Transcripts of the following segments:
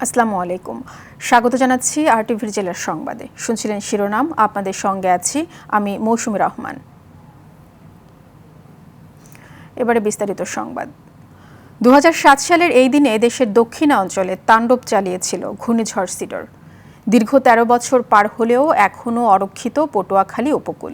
আসসালামু আলাইকুম, স্বাগত জানাচ্ছি আরটিভির জেলার সংবাদে। শুনছিলেন শিরোনাম, আপনাদের সঙ্গে আছি আমি মৌসুমী রহমান। এবারে বিস্তারিত সংবাদ। 2007 সালের এই দিনে দেশের দক্ষিণাঞ্চলে তাণ্ডব চালিয়েছিল ঘূর্ণিঝড় সিডর। দীর্ঘ 13 বছর পার হলেও এখনও অরক্ষিত পটুয়াখালী উপকূল।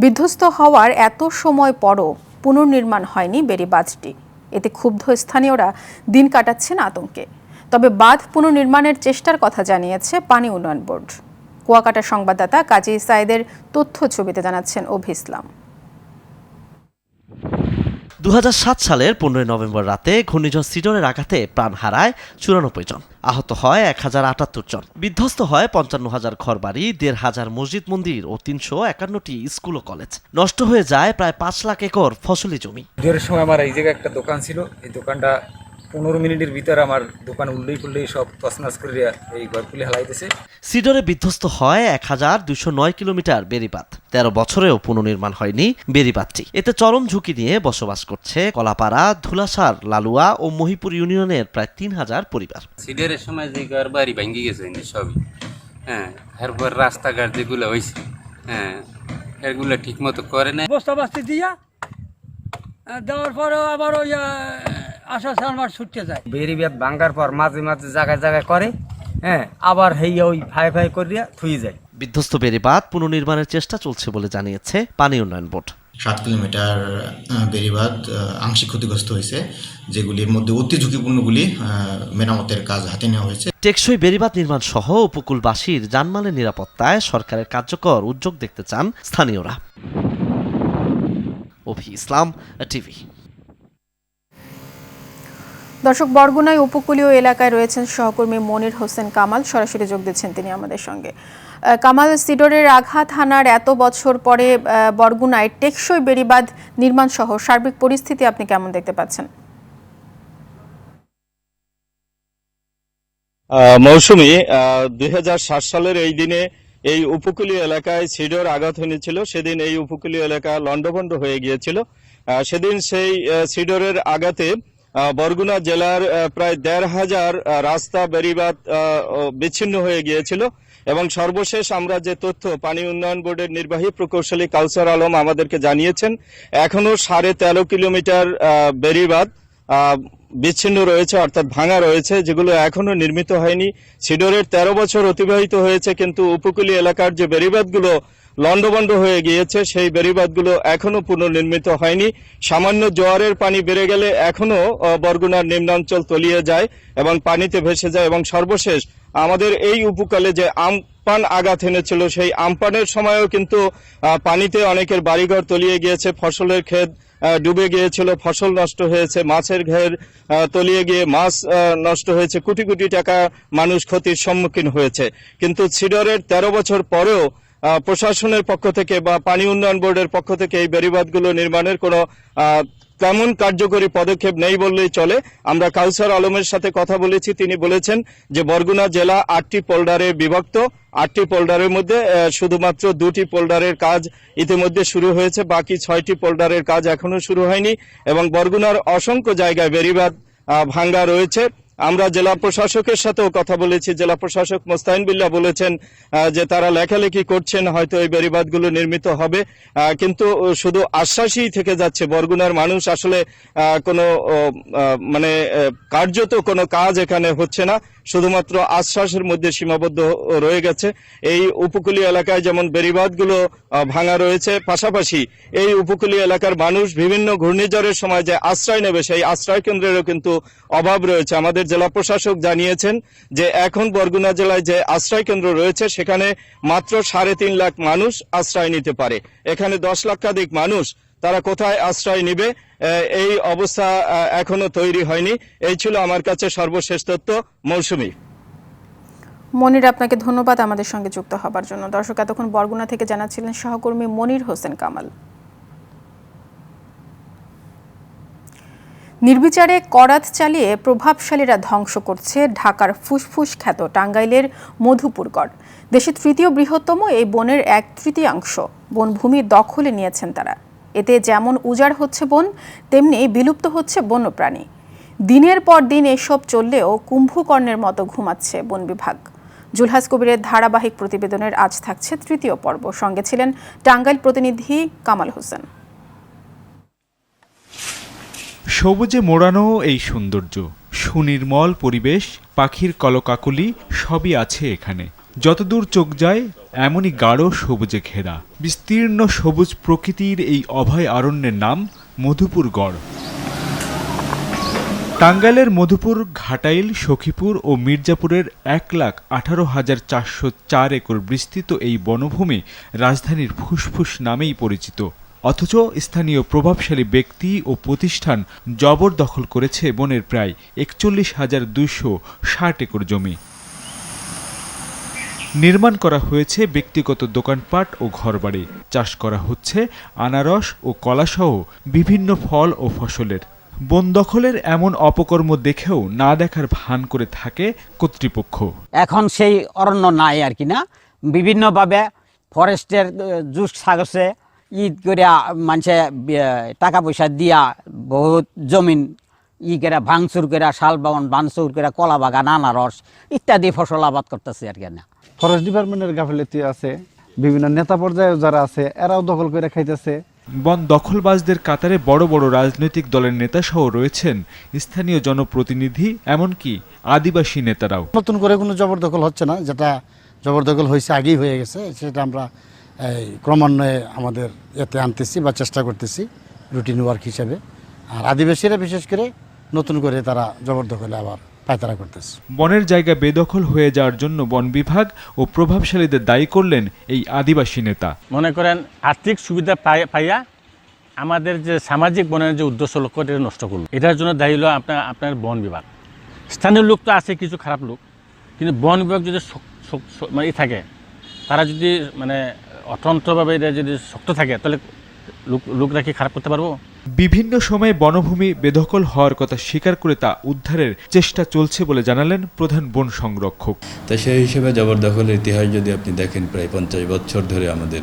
বিধ্বস্ত হওয়ার এত সময় পরও পুনর্নির্মাণ হয়নি বেড়িবাঁধটি। এতে ক্ষুব্ধ স্থানীয়রা দিন কাটাচ্ছেন আতঙ্কে। তবে বাঁধ পুনর্নির্মাণের চেষ্টার কথা জানিয়েছে পানি উন্নয়ন বোর্ড। কুয়াকাটার সংবাদদাতা কাজী সাইদের তথ্য ছবিতে জানাচ্ছেন অভি ইসলাম। 2007 সালের 15 নভেম্বর রাতে ঘূর্ণিঝড় সিডরের আঘাতে প্রাণ হারায় 94 জন, আহত হয় 1078 জন, বিধ্বস্ত হয় 55,000 ঘরবাড়ি, 1,500 মসজিদ মন্দির ও 351টি স্কুল ও কলেজ। নষ্ট হয়ে যায় প্রায় 5 লাখ একর ফসলি জমি। ঝড়ের সময় আমার এই জায়গায় একটা দোকান ছিল, এই দোকানটা 15 মিনিটের ভিতরে আমার দোকান উল্লেই সব তছনছ করে এই ঘরগুলি হালাইতেছে। সিডরে বিধ্বস্ত হয় 1209 কিলোমিটার বেড়িবাঁধ। 13 বছরেও পুনর্নির্মাণ হয়নি বেড়িবাঁধটি। এতে চরম ঝুঁকি নিয়ে বসবাস করছে কলাপাড়া, ধুলাসার, লালুয়া ও মহিপুর ইউনিয়নের প্রায় 3000 পরিবার। সিডরের সময় যে ঘর বাড়ি ভেঙে গেছে সবই, এরপর রাস্তাঘাট যেগুলো হয়েছে, এগুলো ঠিক মতো করে না। বস্তা বাস্তি দিয়া দেওয়ার পরেও আবার ওই আশা সালমার ছুটতে যায়। বেরিবাদ ভাঙ্গার পর মাঝে মাঝে জায়গায় জায়গায় করে, আবার হেইয়া ওই ফাই করিয়া থুয়ে যায়। বিধ্বস্ত বেড়িবাঁধ পুনর্নির্মাণের চেষ্টা চলছে বলে জানিয়েছে পানি উন্নয়ন বোর্ড। 7 কিলোমিটার বেড়িবাঁধ আংশিক ক্ষতিগ্রস্ত হয়েছে, যেগুলির মধ্যে অতি ঝুঁকিপূর্ণগুলি মেরামতের কাজ হাতে নেওয়া হয়েছে। টেকসই বেড়িবাঁধ নির্মাণ সহ উপকূলবাসীর জানমালের নিরাপত্তায় সরকারের কার্যকর উদ্যোগ দেখতে চান স্থানীয়রা। অভি ইসলাম, টিভি। দর্শক, বরগুনায় উপকূলীয় এলাকায় রয়েছেন সহকর্মী মনির হোসেন কামাল, সরাসরি যোগ দিচ্ছেন তিনি আমাদের সঙ্গে। কামাল, সিডরের আঘাত হানার এত বছর পরে বরগুনায় টেকসই বেড়িবাঁধ নির্মাণ সহ সার্বিক পরিস্থিতি আপনি কেমন দেখতে পাচ্ছেন? মৌসুমী, 2007 সালের এই দিনে এই উপকূলীয় এলাকায় সিডর আঘাত হয়েছিল। সেদিন এই উপকূলীয় এলাকা লন্ডভন্ড হয়ে গিয়েছিল। সেদিন সেই সিডরের আঘাতে বরগুনা জেলার প্রায় 1,500 রাস্তা বেড়িবাঁধ বিচ্ছিন্ন হয়ে গিয়েছিল। এবং সর্বশেষ আমরা যে তথ্য পানি উন্নয়ন বোর্ডের নির্বাহী প্রকৌশলী কাউসার আলম আমাদেরকে জানিয়েছেন, এখনো 13.5 কিলোমিটার বেড়িবাঁধ বিচ্ছিন্ন রয়েছে, অর্থাৎ ভাঙা রয়েছে, যেগুলো এখনো নির্মিত হয়নি। সিডরের 13 বছর অতিবাহিত হয়েছে, কিন্তু উপকূলীয় এলাকার যে বেড়িবাঁধগুলো লন্ডভন্ড হয়ে গিয়েছে, সেই বেড়িবাঁধগুলো এখনো পুনর্নির্মিত হয়নি। সামান্য জোয়ারের পানি বেড়ে গেলে এখনো বরগুনার নিম্নাঞ্চল তলিয়ে যায় এবং পানিতে ভেসে যায়। এবং সর্বশেষ আমাদের এই উপকূলে যে আমপান আঘাত এনেছিল, সেই আমপানের সময়ও কিন্তু পানিতে অনেকের বাড়িঘর তলিয়ে গিয়েছে, ফসলের ক্ষেত ডুবে গিয়েছিল, ফসল নষ্ট হয়েছে, মাছের ঘের তলিয়ে গিয়ে মাছ নষ্ট হয়েছে, কোটি কোটি টাকা মানুষ ক্ষতির সম্মুখীন হয়েছে। কিন্তু সিডরের 13 বছর পরেও প্রশাসনের পক্ষ থেকে বা পানি উন্নয়ন বোর্ডের পক্ষ থেকে এই বেড়িবাঁধগুলো নির্মাণের কোনো তেমন কার্যকরী পদক্ষেপ নেই বললেই চলে। আমরা কাউসার আলমের সাথে কথা বলেছি, তিনি বলেছেন যে বরগুনা জেলা 8টি পোল্ডারে বিভক্ত। 8টি পোল্ডারের মধ্যে শুধুমাত্র 2টি পোল্ডারের কাজ ইতিমধ্যে শুরু হয়েছে, বাকি 6টি পোল্ডারের কাজ এখনো শুরু হয়নি। এবং বরগুনার অসংখ্য জায়গায় বেড়িবাঁধ ভাঙ্গা রয়েছে। আমরা জেলা প্রশাসকের সাথেও কথা বলেছি। জেলা প্রশাসক মোস্তাইন বিল্লাহ বলেছেন যে তারা লেখালেখি করছেন, হয়তো এই বেড়িবাঁধগুলো নির্মিত হবে, কিন্তু শুধু আশ্বাসই থেকে যাচ্ছে। বরগুনার মানুষ আসলে কোনো মানে কার্যত কোনো কাজ এখানে হচ্ছে না, শুধুমাত্র আশ্বাসের মধ্যে সীমাবদ্ধ রয়ে গেছে। এই উপকূলীয় এলাকায় যেমন বেড়িবাঁধগুলো ভাঙা রয়েছে, পাশাপাশি এই উপকূলীয় এলাকার মানুষ বিভিন্ন ঘূর্ণিঝড়ের সময় যে আশ্রয় নেবে, সেই আশ্রয় কেন্দ্রেরও কিন্তু অভাব রয়েছে। আমাদের জেলা প্রশাসক জানিয়েছেন যে এখন বরগুনা জেলায় যে আশ্রয় কেন্দ্র রয়েছে, সেখানে মাত্র 3.5 লাখ মানুষ আশ্রয় নিতে পারে। এখানে 10 লক্ষাধিক মানুষ, তারা কোথায় আশ্রয় নিবে, এই অবস্থা এখনো তৈরি হয়নি। এই ছিল আমার কাছে সর্বশেষ তথ্য। মৌসুমী। মনির, আপনাকে ধন্যবাদ আমাদের সঙ্গে যুক্ত হবার জন্য। দর্শক, এতক্ষণ বরগুনা থেকে জানাচ্ছিলেন সহকর্মী মনির হোসেন কামাল। নির্বিচারে করাত চালিয়ে প্রভাবশালীরা ধ্বংস করছে ঢাকার ফুসফুস খ্যাত টাঙ্গাইলের মধুপুরগড়। দেশের 3য় বৃহত্তম এই বনের 1/3 বনভূমি দখলে নিয়েছেন তারা। এতে যেমন উজাড় হচ্ছে বন, তেমনি বিলুপ্ত হচ্ছে বন্যপ্রাণী। দিনের পর দিন এসব চললেও কুম্ভকর্ণের মতো ঘুমাচ্ছে বন বিভাগ। জুলহাস কবিরের ধারাবাহিক প্রতিবেদনের আজ থাকছে তৃতীয় পর্ব। সঙ্গে ছিলেন টাঙ্গাইল প্রতিনিধি কামাল হোসেন। সবুজে মোড়ানো এই সৌন্দর্য, সুনির্মল পরিবেশ, পাখির কলকাকলি সবই আছে এখানে। যতদূর চোখ যায় এমনই গাঢ় সবুজে ঘেরা বিস্তীর্ণ সবুজ প্রকৃতির এই অভয় অরণ্যের নাম মধুপুর গড়। টাঙ্গাইলের মধুপুর, ঘাটাইল, সখীপুর ও মির্জাপুরের 1,18,404 একর বিস্তৃত এই বনভূমি রাজধানীর ফুসফুস নামেই পরিচিত। অথচ স্থানীয় প্রভাবশালী ব্যক্তি ও প্রতিষ্ঠান জবরদখল করেছে বনের প্রায় 41,260 একর জমি। নির্মাণ করা হয়েছে ব্যক্তিগত দোকানপাট ও ঘরবাড়ি। চাষ করা হচ্ছে আনারস ও কলাসহ বিভিন্ন ফল ও ফসলের। বন দখলের এমন অপকর্ম দেখেও না দেখার ভান করে থাকে কর্তৃপক্ষ। এখন সেই অরণ্য নাই আর কি না, বিভিন্নভাবে ফরেস্টের জুস সাগসে ঈদ করে মানুষে টাকা পয়সা দিয়া বহুত জমিন করে ভাঙচুর করে, শাল বাগান ভাঙচুর করে, কলা বাগান, আনারস ইত্যাদি ফসল আবাদ করতেছে আর কি না। ফরেস্ট ডিপার্টমেন্টের গাফিলতি আছে, বিভিন্ন নেতা পর্যায়ে যারা আছে এরাও দখল করে খাইতেছে। বন দখলবাজদের কাতারে বড় বড় রাজনৈতিক দলের নেতা সহ রয়েছেন স্থানীয় জনপ্রতিনিধি, এমনকি আদিবাসী নেতারাও। নতুন করে কোনো জবরদখল হচ্ছে না, যেটা জবরদখল হয়েছে আগেই হয়ে গেছে, সেটা আমরা ক্রমান্বয়ে আমাদের এতে আনতেছি বা চেষ্টা করতেছি রুটিন ওয়ার্ক হিসেবে। আর আদিবাসীরা বিশেষ করে নতুন করে তারা জবরদখলে আবার পায়তারা করতেছে। বনের জায়গা বেদখল হয়ে যাওয়ার জন্য বন বিভাগ ও প্রভাবশালীদের দায়ী করলেন এই আদিবাসী নেতা। মনে করেন আর্থিক সুবিধা পাইয়া আমাদের যে সামাজিক বনের যে উদ্দেশ্য লক্ষ্য এটা নষ্ট করলো। এটার জন্য দায়ী হলো আপনার বন বিভাগ। স্থানীয় লোক তো আছে কিছু খারাপ লোক, কিন্তু বন বিভাগ যদি মানে থাকে, তারা যদি মানে অতন্ত্রভাবে এটা যদি শক্ত থাকে, তাহলে লোকরা কি খারাপ করতে পারবো? বিভিন্ন সময়ে বনভূমি বেদখল হওয়ার কথা স্বীকার করে তা উদ্ধারের চেষ্টা চলছে বলে জানালেন প্রধান বন সংরক্ষক। তাই সেই হিসেবে জবরদখলের ইতিহাস যদি আপনি দেখেন, প্রায় 50 বছর ধরে আমাদের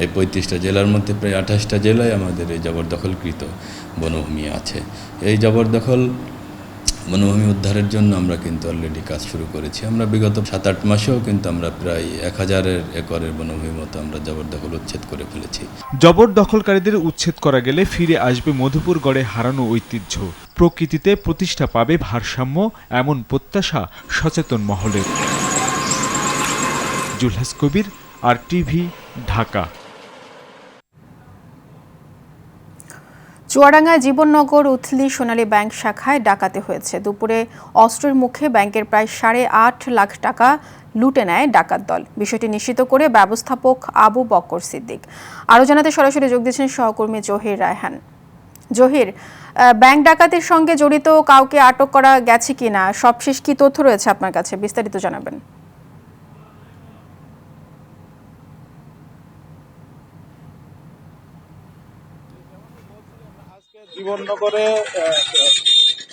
এই 35টা জেলার মধ্যে প্রায় 28টা জেলায় আমাদের এই জবরদখলকৃত বনভূমি আছে। এই জবরদখল বনভূমি উদ্ধারের জন্য আমরা কিন্তু অলরেডি কাজ শুরু করেছি। আমরা বিগত 7-8 মাসেও কিন্তু আমরা প্রায় 1000 একরের বনভূমি মতো আমরা জবরদখল উচ্ছেদ করে ফেলেছি। জবরদখলকারীদের উচ্ছেদ করা গেলে ফিরে আসবে মধুপুর গড়ে হারানো ঐতিহ্য, প্রকৃতিতে প্রতিষ্ঠা পাবে ভারসাম্য, এমন প্রত্যাশা সচেতন মহলের। জুলহাস কবির, RTV, ঢাকা। চুয়াডাঙ্গায় জীবননগর উথলি সোনালী ব্যাংক শাখায় ডাকাতি হয়েছে। দুপুরে অস্ত্রের মুখে ব্যাংকের প্রায় 8.5 লাখ টাকা লুটে নেয় ডাকাত দল। বিষয়টি নিশ্চিত করে ব্যবস্থাপক আবু বক্কর সিদ্দিক। আরও জানাতে সরাসরি যোগ দিচ্ছেন সহকর্মী জহির রায়হান। জহির, ব্যাংক ডাকাতির সঙ্গে জড়িত কাউকে আটক করা গেছে কিনা, সবশেষ কি তথ্য রয়েছে আপনার কাছে, বিস্তারিত জানাবেন।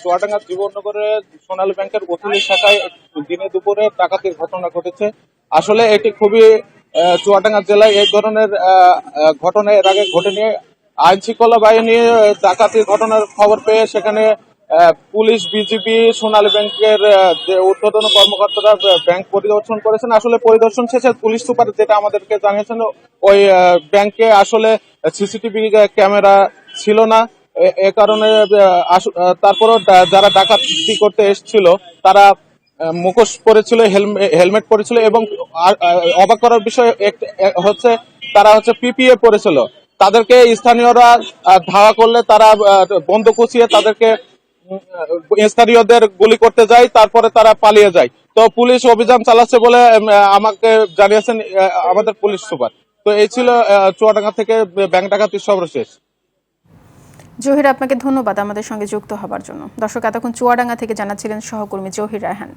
চুয়াডাঙ্গার জীবননগরে সোনালী ব্যাংকের উথলি শাখায় দিনে দুপুরে ডাকাতির ঘটনা ঘটেছে। আসলে এটি খুবই চুয়াডাঙ্গা জেলায় এই ধরনের ঘটনা এর আগে ঘটেনি। আইন শৃঙ্খলা বাহিনী ডাকাতির ঘটনার খবর পেয়ে সেখানে পুলিশ, বিজিবি, সোনালী ব্যাংকের যে ঊর্ধ্বতন কর্মকর্তারা ব্যাংক পরিদর্শন করেছেন। আসলে পরিদর্শন শেষে পুলিশ সুপার যেটা আমাদেরকে জানিয়েছেন, ওই ব্যাংকে আসলে সিসিটিভি ক্যামেরা ছিল না। এ কারণে তারপরও যারা ডাকাতি করতে এসেছিল তারা মুখোশ পরেছিল, হেলমেট পরেছিল, এবং অবাক করার বিষয় হচ্ছে তারা পিপিএ পরেছিল। তাদেরকে স্থানীয়রা ধাওয়া করলে তারা বন্দুক উঁচিয়ে তাদেরকে স্থানীয়দের গুলি করতে যায়, তারপরে তারা পালিয়ে যায়। তো পুলিশ অভিযান চালাচ্ছে বলে আমাকে জানিয়েছেন আমাদের পুলিশ সুপার। তো এই ছিল চুয়াডাঙ্গা থেকে ব্যাংক ডাকাতির সর্বশেষ। জহির, আপনাকে ধন্যবাদ আমাদের সঙ্গে যুক্ত হবার জন্য। দর্শক, এতক্ষণ চুয়াডাঙ্গা থেকে জানাচ্ছিলেন সহকর্মী জহির রায়হান।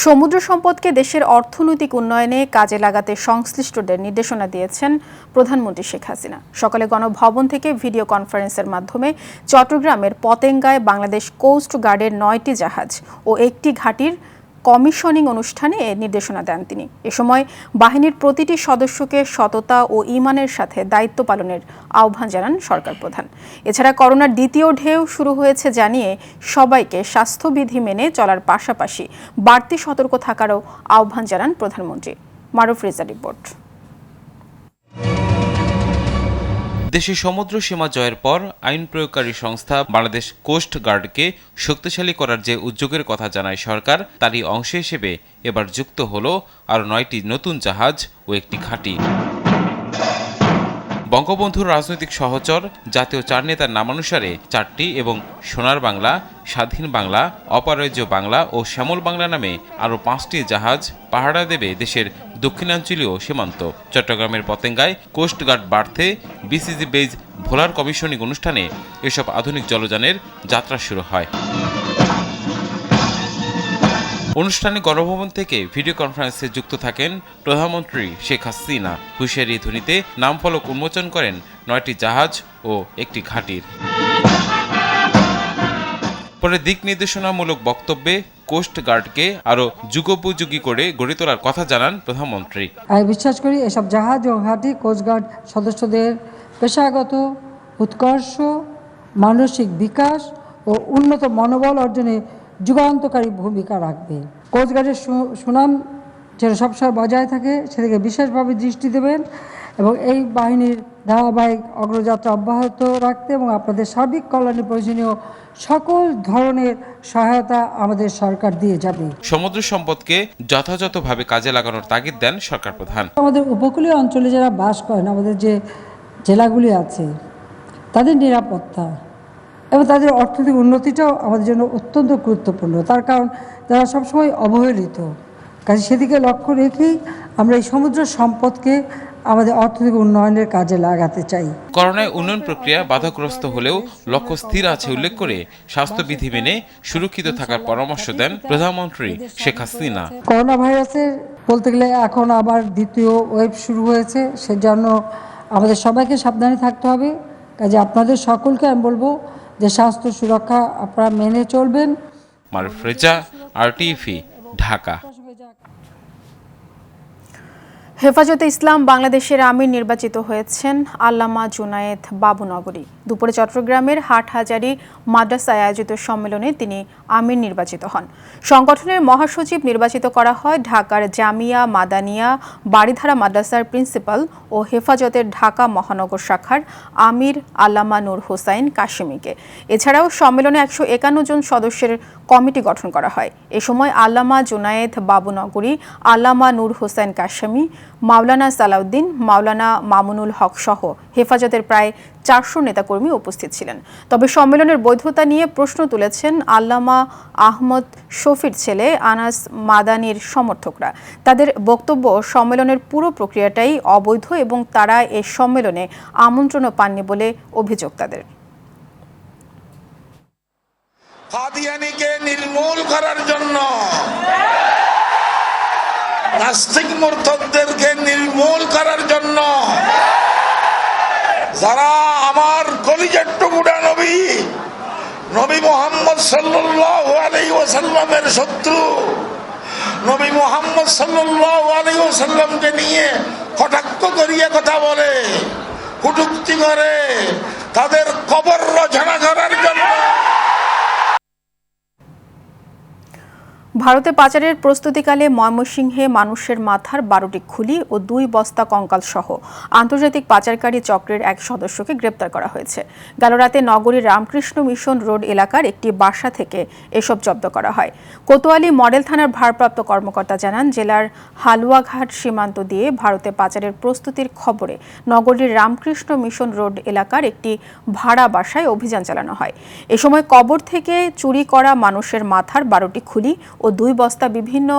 সমুদ্র সম্পদকে দেশের অর্থনৈতিক উন্নয়নে কাজে লাগাতে সংশ্লিষ্টদের নির্দেশনা দিয়েছেন প্রধানমন্ত্রী শেখ হাসিনা। সকালে গণভবন থেকে ভিডিও কনফারেন্সের মাধ্যমে চট্টগ্রামের পতেঙ্গায় বাংলাদেশ কোস্ট গার্ডের 9টি জাহাজ ও 1টি ঘাঁটির কমিশনিং অনুষ্ঠানে এ নির্দেশনা দেন তিনি। এ সময় বাহিনীর প্রতিটি সদস্যকে সততা ও ঈমানের সাথে দায়িত্ব পালনের আহ্বান জানান সরকার প্রধান। এছাড়া করোনার দ্বিতীয় ঢেউ শুরু হয়েছে জানিয়ে সবাইকে স্বাস্থ্যবিধি মেনে চলার পাশাপাশি বাড়তি সতর্ক থাকারও আহ্বান জানান প্রধানমন্ত্রী। মারুফ রেজা রিপোর্ট। দেশের সমুদ্র সীমা জয়ের পর আইন প্রয়োগকারী সংস্থা বাংলাদেশ কোস্ট গার্ডকে শক্তিশালী করার যে উদ্যোগের কথা জানায় সরকার, তারই অংশ হিসেবে এবার যুক্ত হলো আরও 9টি নতুন জাহাজ ও একটি ঘাঁটি। বঙ্গবন্ধুর রাজনৈতিক সহচর জাতীয় 4 নেতার নামানুসারে 4টি এবং সোনার বাংলা, স্বাধীন বাংলা, অপরাজ্য বাংলা ও শ্যামল বাংলা নামে আরও 5টি জাহাজ পাহারা দেবে দেশের দক্ষিণাঞ্চলীয় সীমান্ত। চট্টগ্রামের পতেঙ্গায় কোস্টগার্ড বার্থে বিসিজি বেজ ভোলার কমিশনিং অনুষ্ঠানে এসব আধুনিক জলযানের যাত্রা শুরু হয়। অনুষ্ঠানে গণভবন থেকে ভিডিও কনফারেন্সে যুক্ত থাকেন প্রধানমন্ত্রী শেখ হাসিনা। হুঁশিয়ারি ধ্বনিতে নামফলক উন্মোচন করেন 9টি জাহাজ ও একটি ঘাঁটির। পরে দিক নির্দেশনামূলক বক্তব্যে কোস্ট গার্ডকে আরও যুগোপযোগী করে গড়ে তোলার কথা জানান প্রধানমন্ত্রী। আমি বিশ্বাস করি এসব জাহাজ ও ঘাঁটি কোস্টগার্ড সদস্যদের পেশাগত উৎকর্ষ, মানসিক বিকাশ ও উন্নত মনোবল অর্জনে যুগান্তকারী ভূমিকা রাখবে। কোস্টগার্ডের সুনাম যেন সবসময় বজায় থাকে সেদিকে বিশেষভাবে দৃষ্টি দেবেন এবং এই বাহিনীর ধারাবাহিক অগ্রযাত্রা অব্যাহত রাখতে এবং আপনাদের সার্বিক কল্যাণে প্রয়োজনীয় সকল ধরনের সহায়তা আমাদের সরকার দিয়ে যাবে। সমুদ্র সম্পদকে যথাযথভাবে কাজে লাগানোর তাগিদ দেন সরকার প্রধান। আমাদের উপকূলীয় অঞ্চলে যারা বাস করেন, আমাদের যে জেলাগুলি আছে, তাদের নিরাপত্তা এবং তাদের অর্থনৈতিক উন্নতিটাও আমাদের জন্য অত্যন্ত গুরুত্বপূর্ণ। তার কারণ তারা সবসময় অবহেলিত, কাজে সেদিকে লক্ষ্য রেখেই আমরা এই সমুদ্র সম্পদকে আমাদের অর্থনৈতিক উন্নয়নের কাজে লাগাতে চাই। করোনায় উন্নয়ন প্রক্রিয়া বাধাগ্রস্ত হলেও লক্ষ্য স্থির আছে উল্লেখ করে স্বাস্থ্যবিধি মেনে সুরক্ষিত থাকার পরামর্শ দেন প্রধানমন্ত্রী শেখ হাসিনা। করোনা ভাইরাসের বলতে গেলে এখন আবার দ্বিতীয় ওয়েভ শুরু হয়েছে, সেজন্য আমাদের সবাইকে সাবধানে থাকতে হবে। কাজে আপনাদের সকলকে আমি বলবো যে স্বাস্থ্য সুরক্ষা আপনারা মেনে চলবেন। মারুফ রেজা, আরটিভি, ঢাকা। হেফাজতে ইসলাম বাংলাদেশের আমির নির্বাচিত হয়েছেন আল্লামা জুনায়েদ বাবুনগরী। দুপুরে চট্টগ্রামের হাটহাজারী মাদ্রাসায় আয়োজিত সম্মেলনে তিনি আমির নির্বাচিত হন। সংগঠনের মহাসচিব নির্বাচিত করা হয় ঢাকার জামিয়া মাদানিয়া বাড়িধারা মাদ্রাসার প্রিন্সিপাল ও হেফাজতের ঢাকা মহানগর শাখার আমির আল্লামা নূর হোসাইন কাশেমীকে। এছাড়াও সম্মেলনে 151 জন সদস্যের কমিটি গঠন করা হয়। এ সময় আল্লামা জুনায়েদ বাবুনগরী, আল্লামা নূর হোসাইন কাশেমী, মাওলানা সালাউদ্দিন, মাওলানা মামুনুল হক সহ হেফাজতের প্রায় 400 নেতাকর্মী উপস্থিত ছিলেন। তবে সম্মেলনের বৈধতা নিয়ে প্রশ্ন তুলেছেন আল্লামা আহমদ শফির ছেলে আনাস মাদানির সমর্থকরা। তাদের বক্তব্য, সম্মেলনের পুরো প্রক্রিয়াটাই অবৈধ এবং তারা এ সম্মেলনে আমন্ত্রণও পাননি বলে অভিযোগ তাদের। কাদিয়ানীকে নির্মূল করার জন্য, নাস্তিক মুরতাদদেরকে নির্মূল করার জন্য যারা আমার কলিজার টুকরা নবী মুহাম্মদ সাল্লাল্লাহু আলাইহি ওয়াসাল্লামের শত্রু, নবী মুহাম্মদ সাল্লাল্লাহু আলাইহি ওয়াসাল্লামকে নিয়ে কটাক্ষ করিয়ে কথা বলে, কটূক্তি করে, তাদের কবর রচনা করার জন্য। ভারতে পাচারের প্রস্তুতিকালে ময়মনসিংহে মানুষের মাথার 12টি খুলি ও 2 বস্তা কঙ্কাল সহ আন্তর্জাতিক পাচারকারী চক্রের এক সদস্যকে গ্রেপ্তার করা হয়েছে। গেল রাতে নগরীর রামকৃষ্ণ মিশন রোড এলাকার একটি বাসা থেকে এসব জব্দ করা হয়। কোতোয়ালি মডেল থানার ভারপ্রাপ্ত কর্মকর্তা জানান, জেলার হালুয়াঘাট সীমান্ত দিয়ে ভারতে পাচারের প্রস্তুতির খবরে নগরীর রামকৃষ্ণ মিশন রোড এলাকার একটি ভাড়া বাসায় অভিযান চালানো হয়। এ সময় কবর থেকে চুরি করা মানুষের মাথার 12টি খুলি ও 2 বস্তা বিভিন্ন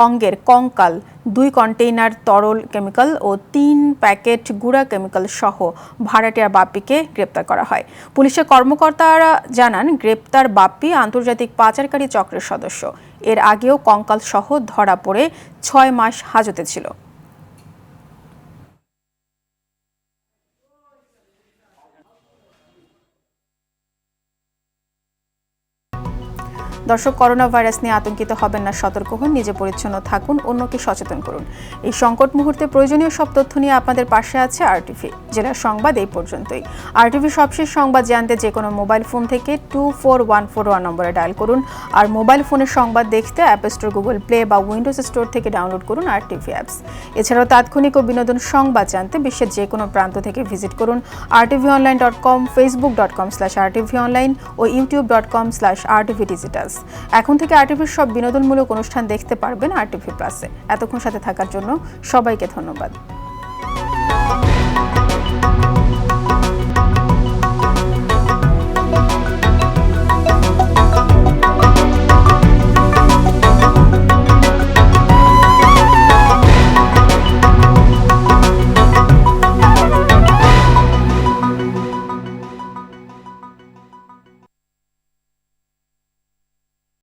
অঙ্গের কঙ্কাল, 2 কন্টেইনার তরল কেমিক্যাল ও 3 প্যাকেট গুঁড়া কেমিক্যাল সহ ভাড়াটিয়া বাপ্পিকে গ্রেপ্তার করা হয়। পুলিশের কর্মকর্তারা জানান, গ্রেপ্তার বাপ্পি আন্তর্জাতিক পাচারকারী চক্রের সদস্য। এর আগেও কঙ্কাল সহ ধরা পড়ে 6 মাস হাজতে ছিল। দর্শক, করোনা ভাইরাস নিয়ে আতঙ্কিত হবেন না, সতর্ক হন, নিজে পরিচ্ছন্ন থাকুন, অন্যকে সচেতন করুন। এই সংকট মুহূর্তে প্রয়োজনীয় সব তথ্য নিয়ে আপনাদের পাশে আছে আরটিভি। জেলার সংবাদ এই পর্যন্তই। আরটিভি সবশেষ সংবাদ জানতে যে কোনো মোবাইল ফোন থেকে 24141 নম্বরে ডায়াল করুন। আর মোবাইল ফোনের সংবাদ দেখতে অ্যাপ স্টোর, গুগল প্লে বা উইন্ডোজ স্টোর থেকে ডাউনলোড করুন আরটিভি অ্যাপস। এছাড়াও তাৎক্ষণিক ও বিনোদন সংবাদ জানতে বিশ্বের যে কোনো প্রান্ত থেকে ভিজিট করুন rtvonline.com, facebook.com/rtvonline ও youtube.com/rtvdigitals। এখন থেকে আরটিভির সব বিনোদনমূলক অনুষ্ঠান দেখতে পারবেন আরটিভি প্লাসে। এতক্ষণ সাথে থাকার জন্য সবাইকে ধন্যবাদ।